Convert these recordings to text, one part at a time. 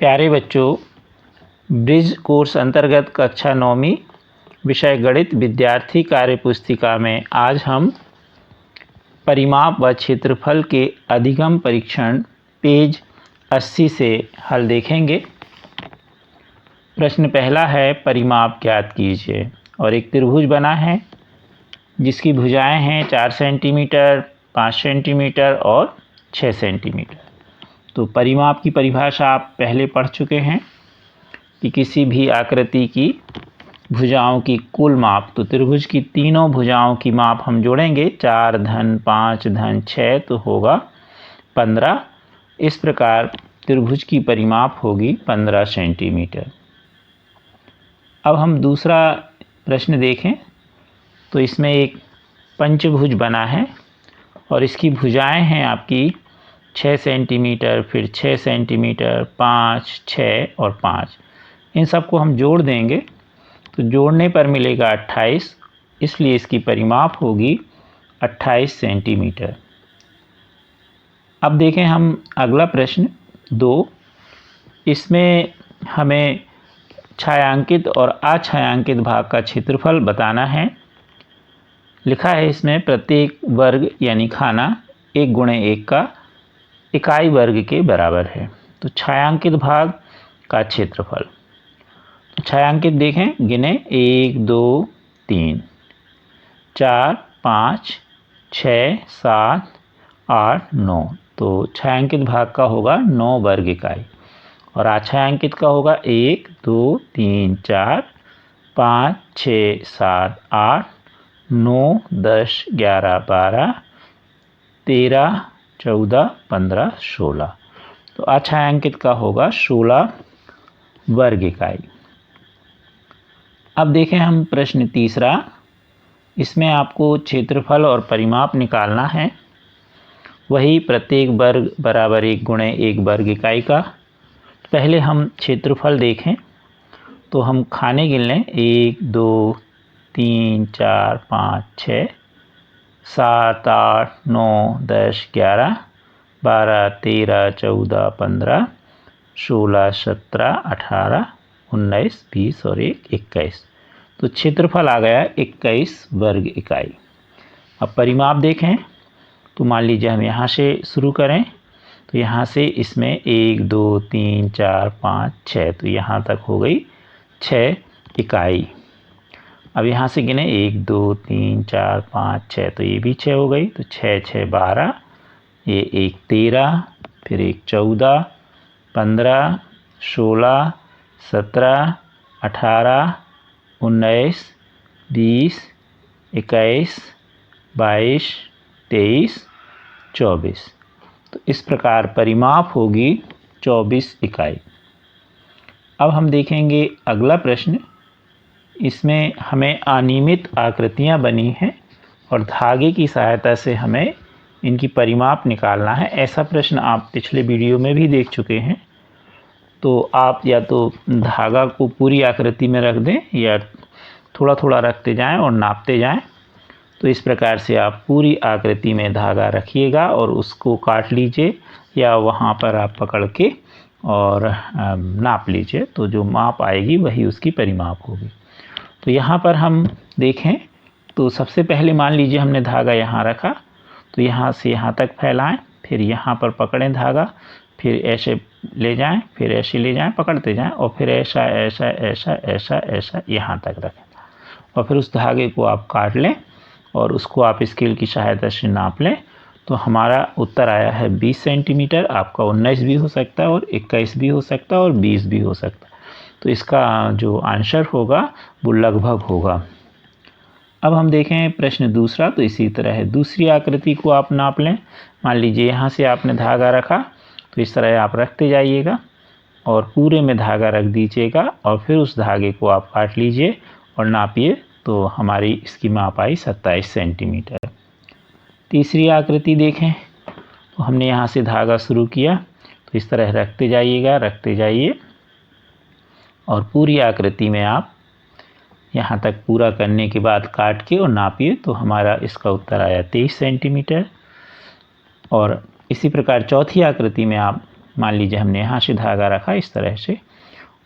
प्यारे बच्चों, bridge course अंतर्गत कक्षा 9वीं विषय गणित विद्यार्थी कार्य पुस्तिका में आज हम परिमाप व क्षेत्रफल के अधिगम परीक्षण पेज 80 से हल देखेंगे। प्रश्न पहला है, परिमाप ज्ञात कीजिए। और एक त्रिभुज बना है जिसकी भुजाएं हैं 4 सेंटीमीटर, 5 सेंटीमीटर और 6 सेंटीमीटर। तो परिमाप की परिभाषा आप पहले पढ़ चुके हैं कि किसी भी आकृति की भुजाओं की कुल माप, तो त्रिभुज की तीनों भुजाओं की माप हम जोड़ेंगे 4 धन 5 धन 6 तो होगा 15। इस प्रकार त्रिभुज की परिमाप होगी 15 सेंटीमीटर। अब हम दूसरा प्रश्न देखें तो इसमें एक पंचभुज बना है और इसकी भुजाएं हैं आपकी 6 सेंटीमीटर, फिर 6 सेंटीमीटर, 5, 6 और 5। इन सबको हम जोड़ देंगे तो जोड़ने पर मिलेगा 28, इसलिए इसकी परिमाप होगी 28 सेंटीमीटर। अब देखें हम अगला प्रश्न 2। इसमें हमें छायांकित और अछायांकित भाग का क्षेत्रफल बताना है। लिखा है इसमें प्रत्येक वर्ग यानी खाना 1 गुणे 1 का इकाई वर्ग के बराबर है। तो छायांकित भाग का क्षेत्रफल, तो छायांकित देखें, गिने 1 2 3 4 5 6 7 8 9। तो छायांकित भाग का होगा 9 वर्ग इकाई और अछायांकित का होगा 1 2 3 4 5 6 7 8 9 10 11 12 13 14 15 16। तो अछायांकित का होगा 16 वर्ग इकाई। अब देखें हम प्रश्न तीसरा। इसमें आपको क्षेत्रफल और परिमाप निकालना है, वही प्रत्येक वर्ग बराबर 1 गुणे 1 वर्ग इकाई का। पहले हम क्षेत्रफल देखें तो हम खाने गिन लें 1 2 3 4 5 6 7 8 9 10 11 12 13 14 15 16 17 18 19 20 और 1 21। तो क्षेत्रफल आ गया 21 वर्ग इकाई। अब परिमाप देखें तो मान लीजिए हम यहाँ से शुरू करें तो यहाँ से इसमें 1 2 3 4 5 6, तो यहाँ तक हो गई 6 इकाई। अब यहाँ से गिने 1 2 3 4 5 6, तो ये भी 6 हो गई। तो 6 6 12, ये 1 13, फिर 1 14 15 16 17 18 19 20 21 22 23 24। तो इस प्रकार परिमाप होगी 24 इकाई। अब हम देखेंगे अगला प्रश्न। इसमें हमें अनियमित आकृतियां बनी हैं और धागे की सहायता से हमें इनकी परिमाप निकालना है। ऐसा प्रश्न आप पिछले वीडियो में भी देख चुके हैं। तो आप या तो धागा को पूरी आकृति में रख दें या थोड़ा थोड़ा रखते जाएं और नापते जाएं। तो इस प्रकार से आप पूरी आकृति में धागा रखिएगा और उसको काट लीजिए या वहाँ पर आप पकड़ के और नाप लीजिए, तो जो माप आएगी वही उसकी परिमाप होगी। तो यहाँ पर हम देखें तो सबसे पहले मान लीजिए हमने धागा यहाँ रखा, तो यहाँ से यहाँ तक फैलाएं, फिर यहाँ पर पकड़ें धागा, फिर ऐसे ले जाएं, फिर ऐसे ले जाएं, पकड़ते जाएं और फिर ऐसा ऐसा ऐसा ऐसा ऐसा यहाँ तक रखें और फिर उस धागे को आप काट लें और उसको आप स्केल की सहायता से नाप लें। तो हमारा उत्तर आया है 20 सेंटीमीटर। आपका 19 भी हो सकता है और 21 भी हो सकता है और 20 भी हो सकता है। तो इसका जो आंसर होगा वो लगभग होगा। अब हम देखें प्रश्न दूसरा। तो इसी तरह है, दूसरी आकृति को आप नाप लें। मान लीजिए यहाँ से आपने धागा रखा, तो इस तरह आप रखते जाइएगा और पूरे में धागा रख दीजिएगा और फिर उस धागे को आप काट लीजिए और नापिए। तो हमारी इसकी माप आई 27 सेंटीमीटर। तीसरी आकृति देखें तो हमने यहाँ से धागा शुरू किया, तो इस तरह रखते जाइएगा, रखते जाइए और पूरी आकृति में आप यहाँ तक पूरा करने के बाद काट के और नापिए। तो हमारा इसका उत्तर आया 23 सेंटीमीटर। और इसी प्रकार चौथी आकृति में आप मान लीजिए हमने यहाँ से धागा रखा इस तरह से,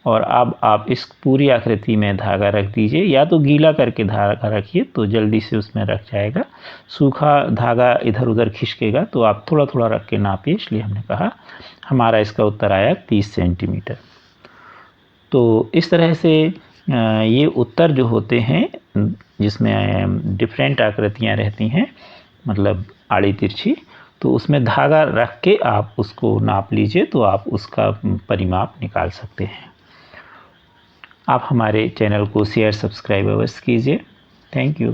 और अब आप इस पूरी आकृति में धागा रख दीजिए, या तो गीला करके धागा रखिए तो जल्दी से उसमें रख जाएगा, सूखा धागा इधर उधर खिसकेगा, तो आप थोड़ा थोड़ा रख के नापिए। इसलिए हमने कहा हमारा इसका उत्तर आया 30 सेंटीमीटर। तो इस तरह से ये उत्तर जो होते हैं जिसमें डिफरेंट आकृतियाँ रहती हैं, मतलब आड़ी तिरछी, तो उसमें धागा रख के आप उसको नाप लीजिए तो आप उसका परिमाप निकाल सकते हैं। आप हमारे चैनल को शेयर सब्सक्राइब अवश्य कीजिए। Thank you.